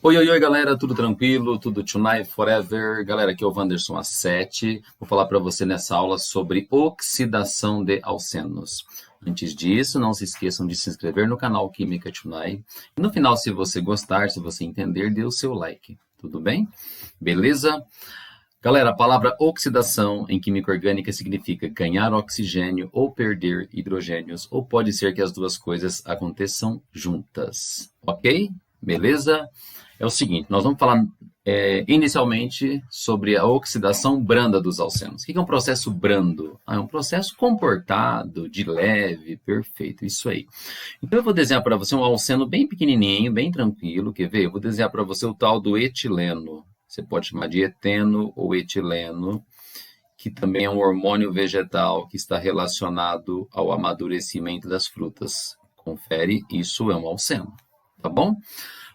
Oi, oi, oi, galera, tudo tranquilo? Tudo tonight forever? Galera, aqui é o Wanderson A7. Vou falar para você nessa aula sobre oxidação de alcenos. Antes disso, não se esqueçam de se inscrever no canal Química Tonight. E no final, se você gostar, se você entender, dê o seu like. Tudo bem? Beleza? Galera, a palavra oxidação em química orgânica significa ganhar oxigênio ou perder hidrogênios, ou pode ser que as duas coisas aconteçam juntas. Ok? Beleza? É o seguinte, nós vamos falar inicialmente sobre a oxidação branda dos alcenos. O que é um processo brando? É um processo comportado, de leve, perfeito, isso aí. Então eu vou desenhar para você um alceno bem pequenininho, bem tranquilo, quer ver? Eu vou desenhar para você o tal do etileno. Você pode chamar de eteno ou etileno, que também é um hormônio vegetal que está relacionado ao amadurecimento das frutas. Confere, isso é um alceno, tá bom?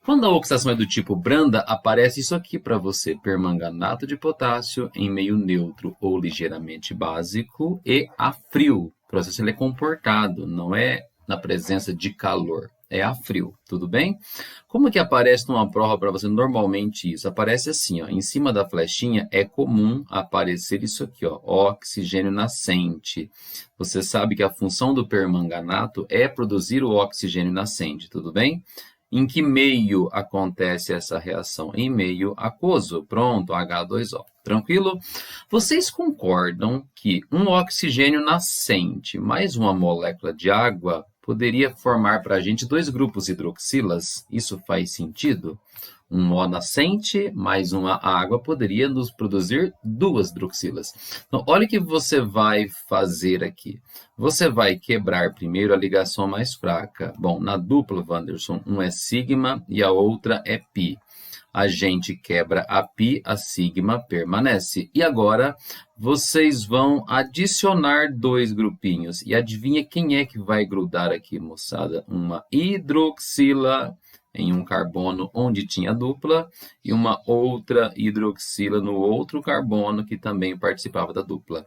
Quando a oxidação é do tipo branda, aparece isso aqui para você, permanganato de potássio em meio neutro ou ligeiramente básico e a frio. O processo ele é comportado, não é na presença de calor, é a frio, tudo bem? Como que aparece numa prova para você normalmente isso? Aparece assim, ó, em cima da flechinha é comum aparecer isso aqui, ó, oxigênio nascente. Você sabe que a função do permanganato é produzir o oxigênio nascente, tudo bem? Em que meio acontece essa reação? Em meio aquoso. Pronto, H2O. Tranquilo? Vocês concordam que um oxigênio nascente mais uma molécula de água poderia formar para a gente dois grupos hidroxilas? Isso faz sentido? Um O nascente mais uma água poderia nos produzir duas hidroxilas. Então, olha o que você vai fazer aqui. Você vai quebrar primeiro a ligação mais fraca. Bom, na dupla, Wanderson, um é sigma e a outra é pi. A gente quebra a pi, a sigma permanece. E agora, vocês vão adicionar dois grupinhos. E adivinha quem é que vai grudar aqui, moçada? Uma hidroxila em um carbono onde tinha dupla e uma outra hidroxila no outro carbono que também participava da dupla.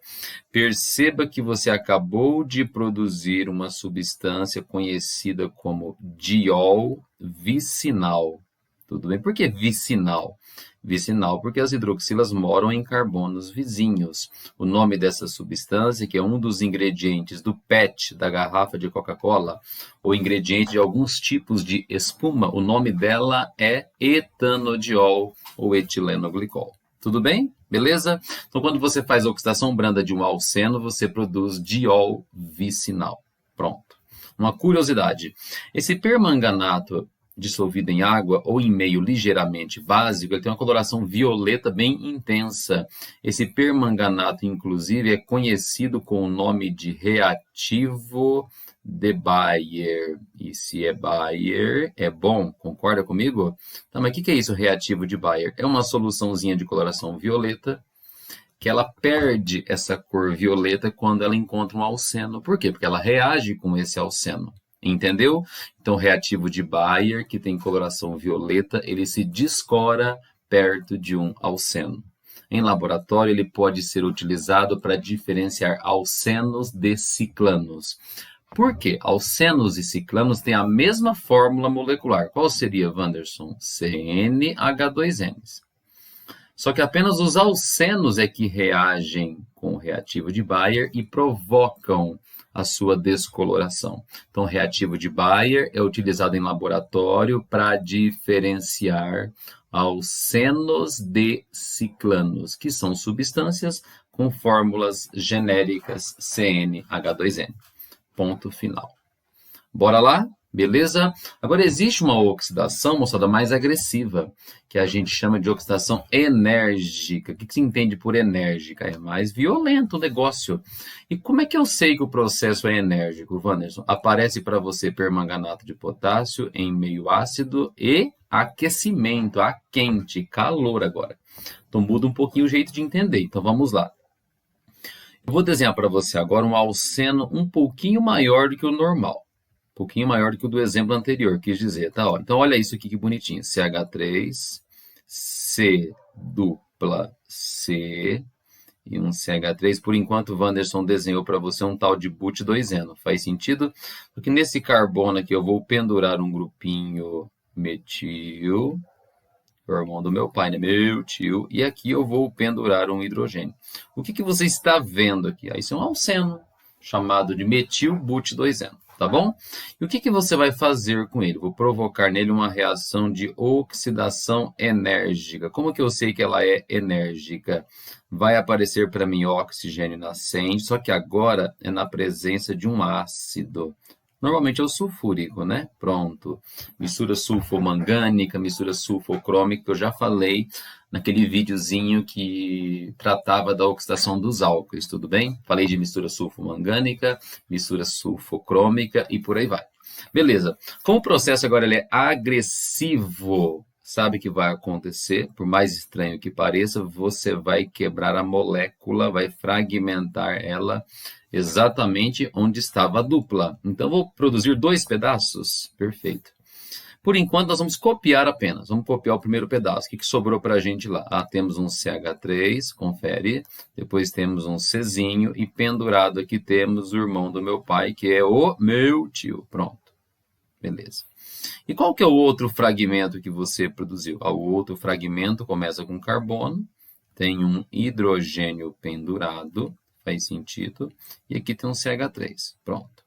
Perceba que você acabou de produzir uma substância conhecida como diol vicinal. Tudo bem? Por que vicinal? Vicinal porque as hidroxilas moram em carbonos vizinhos. O nome dessa substância, que é um dos ingredientes do PET, da garrafa de Coca-Cola, ou ingrediente de alguns tipos de espuma, o nome dela é etanodiol ou etilenoglicol. Tudo bem? Beleza? Então, quando você faz a oxidação branda de um alceno, você produz diol vicinal. Pronto. Uma curiosidade. Esse permanganato dissolvido em água ou em meio ligeiramente básico, ele tem uma coloração violeta bem intensa. Esse permanganato, inclusive, é conhecido com o nome de reativo de Bayer. E se é Bayer, é bom. Concorda comigo? Tá, mas o que é isso, reativo de Bayer? É uma soluçãozinha de coloração violeta que ela perde essa cor violeta quando ela encontra um alceno. Por quê? Porque ela reage com esse alceno. Entendeu? Então, o reativo de Bayer, que tem coloração violeta, ele se descora perto de um alceno. Em laboratório, ele pode ser utilizado para diferenciar alcenos de ciclanos. Por quê? Alcenos e ciclanos têm a mesma fórmula molecular. Qual seria, Wanderson? CnH2n. Só que apenas os alcenos é que reagem com o reativo de Bayer e provocam a sua descoloração. Então, o reativo de Bayer é utilizado em laboratório para diferenciar alcenos de ciclanos, que são substâncias com fórmulas genéricas CnH2n. Ponto final. Bora lá? Beleza? Agora, existe uma oxidação, moçada, mais agressiva, que a gente chama de oxidação enérgica. O que se entende por enérgica? É mais violento o negócio. E como é que eu sei que o processo é enérgico, Wanderson? Aparece para você permanganato de potássio em meio ácido e aquecimento, a quente, calor agora. Então, muda um pouquinho o jeito de entender. Então, vamos lá. Eu vou desenhar para você agora um alceno um pouquinho maior do que o normal. Um pouquinho maior do que o do exemplo anterior, quis dizer, tá? Ó, então, olha isso aqui que bonitinho. CH3, C dupla C e um CH3. Por enquanto, o Wanderson desenhou para você um tal de but2eno. Faz sentido? Porque nesse carbono aqui eu vou pendurar um grupinho metil o irmão do meu pai, né? Meu tio. E aqui eu vou pendurar um hidrogênio. O que você está vendo aqui? Isso é um alceno, chamado de metil-but-2eno, tá bom? E o que você vai fazer com ele? Vou provocar nele uma reação de oxidação enérgica. Como que eu sei que ela é enérgica? Vai aparecer para mim oxigênio nascente, só que agora é na presença de um ácido. Normalmente é o sulfúrico, né? Pronto. Mistura sulfomangânica, mistura sulfocrômica, que eu já falei naquele videozinho que tratava da oxidação dos álcoois, tudo bem? Falei de mistura sulfomangânica, mistura sulfocrômica e por aí vai. Beleza. Como o processo agora ele é agressivo, sabe o que vai acontecer? Por mais estranho que pareça, você vai quebrar a molécula, vai fragmentar ela exatamente onde estava a dupla. Então, vou produzir 2 pedaços. Perfeito. Por enquanto, nós vamos copiar apenas. Vamos copiar o primeiro pedaço. O que sobrou para a gente lá? Temos um CH3, confere. Depois temos um Czinho. E pendurado aqui temos o irmão do meu pai, que é o meu tio. Pronto. Beleza. E qual que é o outro fragmento que você produziu? O outro fragmento começa com carbono. Tem um hidrogênio pendurado. Faz sentido. E aqui tem um CH3. Pronto.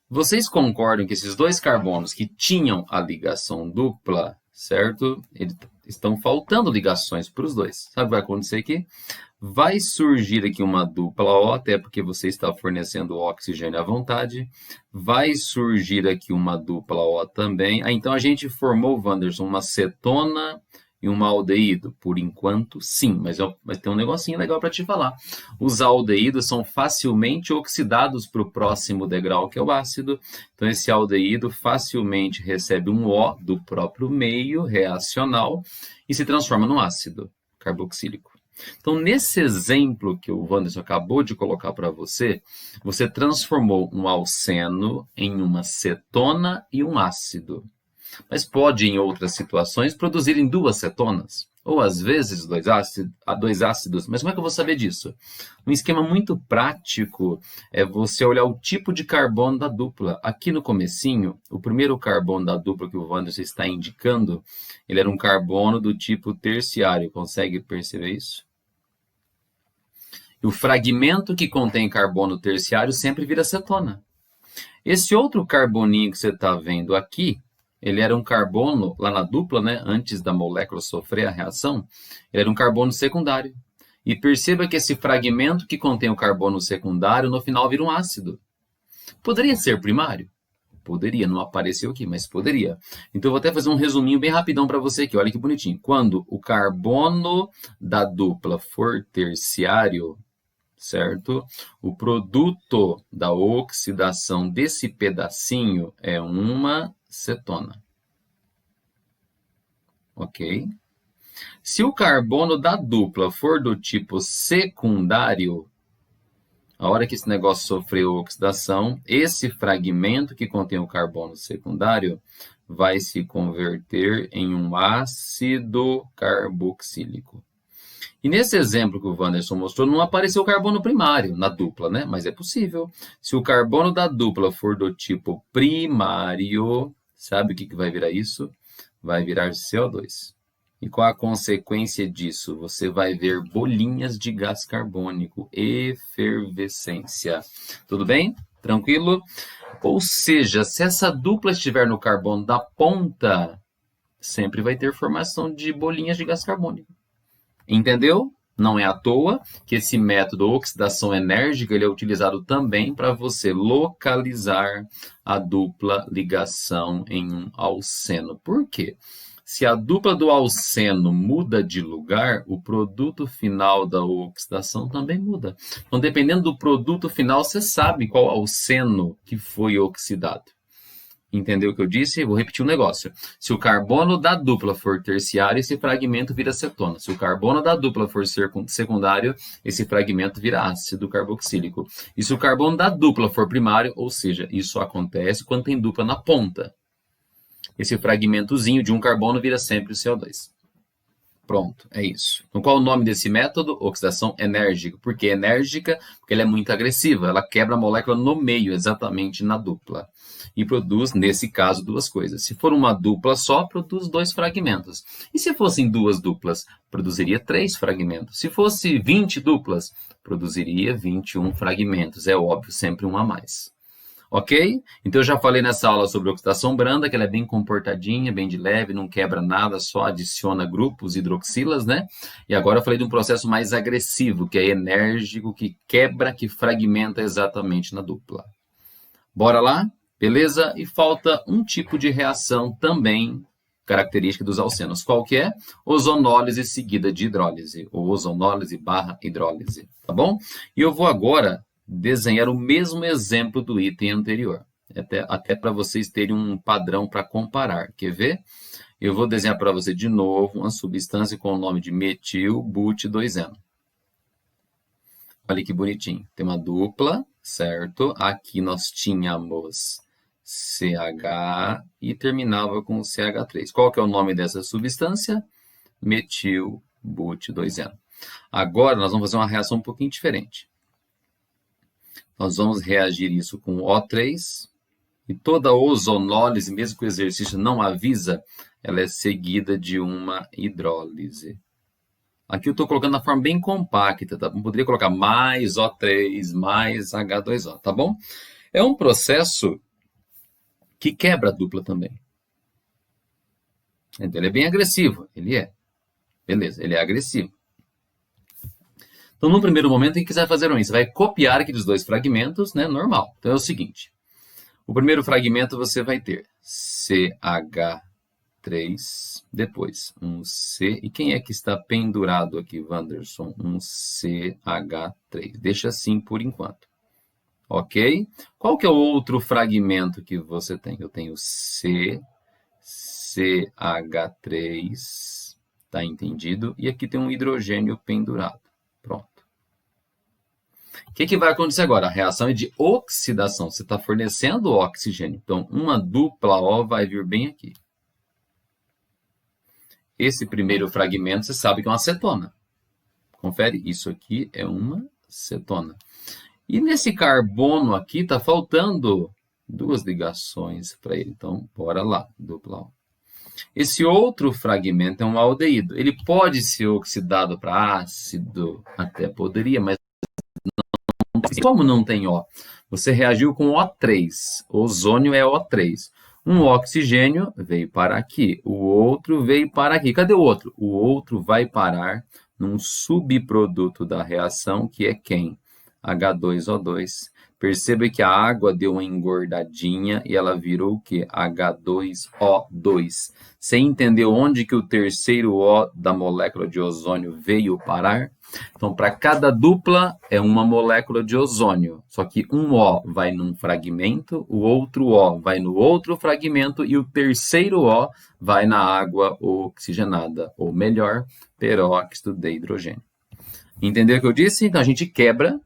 Vocês concordam que esses 2 carbonos que tinham a ligação dupla, certo? Eles estão faltando ligações para os 2. Sabe o que vai acontecer aqui? Vai surgir aqui uma dupla O, até porque você está fornecendo oxigênio à vontade. Vai surgir aqui uma dupla O também. Então, a gente formou, Wanderson, uma cetona e uma aldeído? Por enquanto, sim, mas tem um negocinho legal para te falar. Os aldeídos são facilmente oxidados para o próximo degrau, que é o ácido. Então, esse aldeído facilmente recebe um O do próprio meio reacional e se transforma num ácido carboxílico. Então, nesse exemplo que o Wanderson acabou de colocar para você, você transformou um alceno em uma cetona e um ácido. Mas pode, em outras situações, produzir em 2 cetonas, ou às vezes 2 ácidos. Mas como é que eu vou saber disso? Um esquema muito prático é você olhar o tipo de carbono da dupla. Aqui no comecinho, o primeiro carbono da dupla que o Wanderson está indicando, ele era um carbono do tipo terciário. Consegue perceber isso? E o fragmento que contém carbono terciário sempre vira cetona. Esse outro carboninho que você está vendo aqui, ele era um carbono, lá na dupla, né, antes da molécula sofrer a reação, ele era um carbono secundário. E perceba que esse fragmento que contém o carbono secundário, no final vira um ácido. Poderia ser primário? Poderia, não apareceu aqui, mas poderia. Então, eu vou até fazer um resuminho bem rapidão para você aqui, olha que bonitinho. Quando o carbono da dupla for terciário, certo? O produto da oxidação desse pedacinho é uma cetona. Ok? Se o carbono da dupla for do tipo secundário, a hora que esse negócio sofreu oxidação, esse fragmento que contém o carbono secundário vai se converter em um ácido carboxílico. E nesse exemplo que o Wanderson mostrou, não apareceu o carbono primário na dupla, né? Mas é possível. Se o carbono da dupla for do tipo primário, sabe o que vai virar isso? Vai virar CO2. E qual a consequência disso? Você vai ver bolinhas de gás carbônico, efervescência. Tudo bem? Tranquilo? Ou seja, se essa dupla estiver no carbono da ponta, sempre vai ter formação de bolinhas de gás carbônico. Entendeu? Não é à toa que esse método oxidação enérgica ele é utilizado também para você localizar a dupla ligação em um alceno. Por quê? Se a dupla do alceno muda de lugar, o produto final da oxidação também muda. Então, dependendo do produto final, você sabe qual alceno que foi oxidado. Entendeu o que eu disse? Vou repetir um negócio. Se o carbono da dupla for terciário, esse fragmento vira cetona. Se o carbono da dupla for secundário, esse fragmento vira ácido carboxílico. E se o carbono da dupla for primário, ou seja, isso acontece quando tem dupla na ponta. Esse fragmentozinho de um carbono vira sempre o CO2. Pronto, é isso. Então, qual é o nome desse método? Oxidação enérgica. Por que enérgica? Porque ela é muito agressiva. Ela quebra a molécula no meio, exatamente na dupla. e produz, nesse caso, duas coisas. Se for uma dupla só, produz 2 fragmentos. E se fossem 2 duplas, produziria 3 fragmentos. Se fosse 20 duplas, produziria 21 fragmentos. É óbvio, sempre um a mais. Ok? Então, eu já falei nessa aula sobre oxidação branda, que ela é bem comportadinha, bem de leve, não quebra nada, só adiciona grupos hidroxilas, né? E agora eu falei de um processo mais agressivo, que é enérgico, que quebra, que fragmenta exatamente na dupla. Bora lá? Beleza? E falta um tipo de reação também característica dos alcenos. Qual que é? Ozonólise seguida de hidrólise, ou ozonólise barra hidrólise, tá bom? E eu vou agora desenhar o mesmo exemplo do item anterior, até para vocês terem um padrão para comparar. Quer ver? Eu vou desenhar para você de novo uma substância com o nome de metil-but-2-eno. Olha que bonitinho. Tem uma dupla, certo? Aqui nós tínhamos CH e terminava com CH3. Qual que é o nome dessa substância? Metil-but-2-eno. Agora nós vamos fazer uma reação um pouquinho diferente. Nós vamos reagir isso com O3, e toda ozonólise, mesmo que o exercício não avisa, ela é seguida de uma hidrólise. Aqui eu estou colocando na forma bem compacta, tá? Eu poderia colocar mais O3, mais H2O, tá bom? É um processo que quebra a dupla também. Então, ele é bem agressivo, ele é. Beleza, ele é agressivo. Então, no primeiro momento, o que você vai fazer? Você vai copiar aqueles 2 fragmentos, né? Normal. Então, é o seguinte. O primeiro fragmento você vai ter CH3, depois um C. E quem é que está pendurado aqui, Wanderson? Um CH3. Deixa assim por enquanto. Ok? Qual que é o outro fragmento que você tem? Eu tenho CH3. Tá entendido? E aqui tem um hidrogênio pendurado. Pronto. O que vai acontecer agora? A reação é de oxidação. Você está fornecendo oxigênio. Então, uma dupla O vai vir bem aqui. Esse primeiro fragmento, você sabe que é uma cetona. Confere? Isso aqui é uma cetona. E nesse carbono aqui, está faltando 2 ligações para ele. Então, bora lá, dupla O. Esse outro fragmento é um aldeído. Ele pode ser oxidado para ácido? Até poderia, mas como não tem O? Você reagiu com O3. Ozônio é O3. Um oxigênio veio para aqui. O outro veio para aqui. Cadê o outro? O outro vai parar num subproduto da reação, que é quem? H2O2. Perceba que a água deu uma engordadinha e ela virou o quê? H2O2. Você entendeu onde que o terceiro O da molécula de ozônio veio parar? Então, para cada dupla é uma molécula de ozônio. Só que um O vai num fragmento, o outro O vai no outro fragmento e o terceiro O vai na água oxigenada, ou melhor, peróxido de hidrogênio. Entendeu o que eu disse? Então, a gente quebra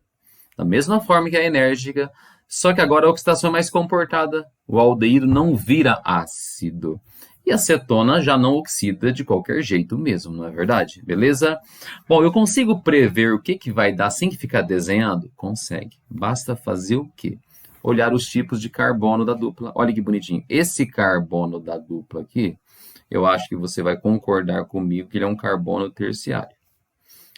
da mesma forma que a enérgica, só que agora a oxidação é mais comportada. O aldeído não vira ácido. E a cetona já não oxida de qualquer jeito mesmo, não é verdade? Beleza? Bom, eu consigo prever o que vai dar sem ficar desenhando? Consegue. Basta fazer o quê? Olhar os tipos de carbono da dupla. Olha que bonitinho. Esse carbono da dupla aqui, eu acho que você vai concordar comigo que ele é um carbono terciário.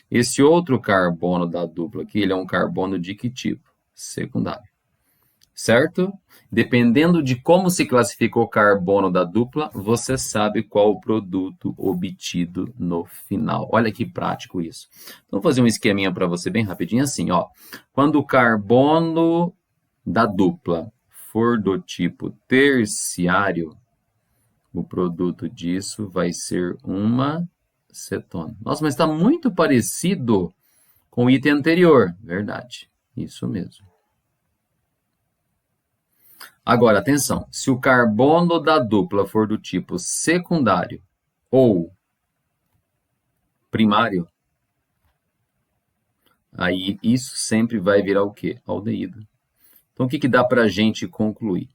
Esse outro carbono da dupla aqui, ele é um carbono de que tipo? Secundário. Certo? Dependendo de como se classificou o carbono da dupla, você sabe qual o produto obtido no final. Olha que prático isso. Então, vou fazer um esqueminha para você bem rapidinho assim, ó. Quando o carbono da dupla for do tipo terciário, o produto disso vai ser uma cetona. Nossa, mas está muito parecido com o item anterior. Verdade, isso mesmo. Agora, atenção, se o carbono da dupla for do tipo secundário ou primário, aí isso sempre vai virar o quê? Aldeído. Então, o que dá para a gente concluir?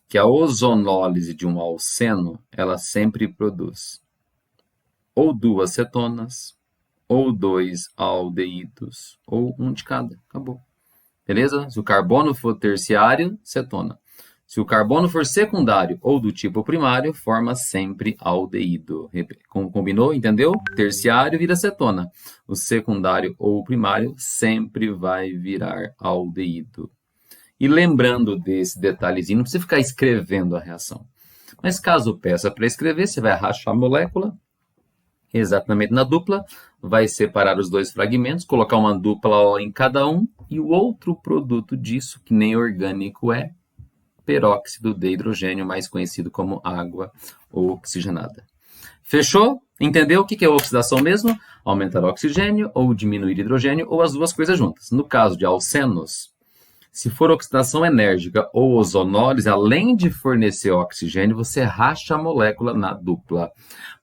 Que a ozonólise de um alceno, ela sempre produz ou 2 cetonas, ou 2 aldeídos, ou um de cada. Acabou. Beleza? Se o carbono for terciário, cetona. Se o carbono for secundário ou do tipo primário, forma sempre aldeído. Combinou? Entendeu? Terciário vira cetona. O secundário ou primário sempre vai virar aldeído. E lembrando desse detalhezinho, não precisa ficar escrevendo a reação. Mas caso peça para escrever, você vai rachar a molécula exatamente na dupla, vai separar os dois fragmentos, colocar uma dupla O em cada um, e o outro produto disso, que nem orgânico é, peróxido de hidrogênio, mais conhecido como água oxigenada. Fechou? Entendeu o que é oxidação mesmo? Aumentar o oxigênio ou diminuir hidrogênio ou as duas coisas juntas. No caso de alcenos, se for oxidação enérgica ou ozonólise, além de fornecer oxigênio, você racha a molécula na dupla.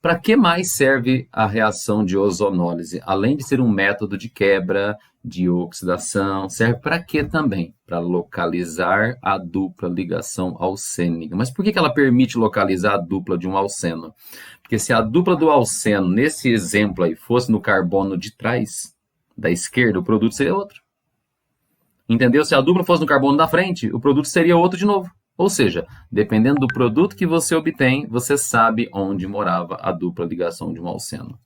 Para que mais serve a reação de ozonólise? Além de ser um método de quebra, de oxidação, serve para quê também? Para localizar a dupla ligação alcênica. Mas por que ela permite localizar a dupla de um alceno? Porque se a dupla do alceno, nesse exemplo aí, fosse no carbono de trás, da esquerda, o produto seria outro. Entendeu? Se a dupla fosse no carbono da frente, o produto seria outro de novo. Ou seja, dependendo do produto que você obtém, você sabe onde morava a dupla ligação de um alceno.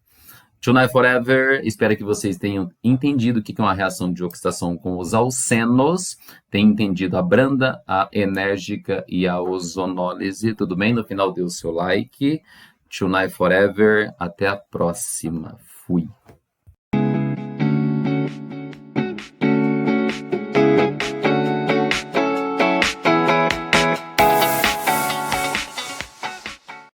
Tonight Forever, espero que vocês tenham entendido o que é uma reação de oxidação com os alcenos, tenham entendido a branda, a enérgica e a ozonólise. Tudo bem? No final dê o seu like. Tonight Forever, até a próxima. Fui.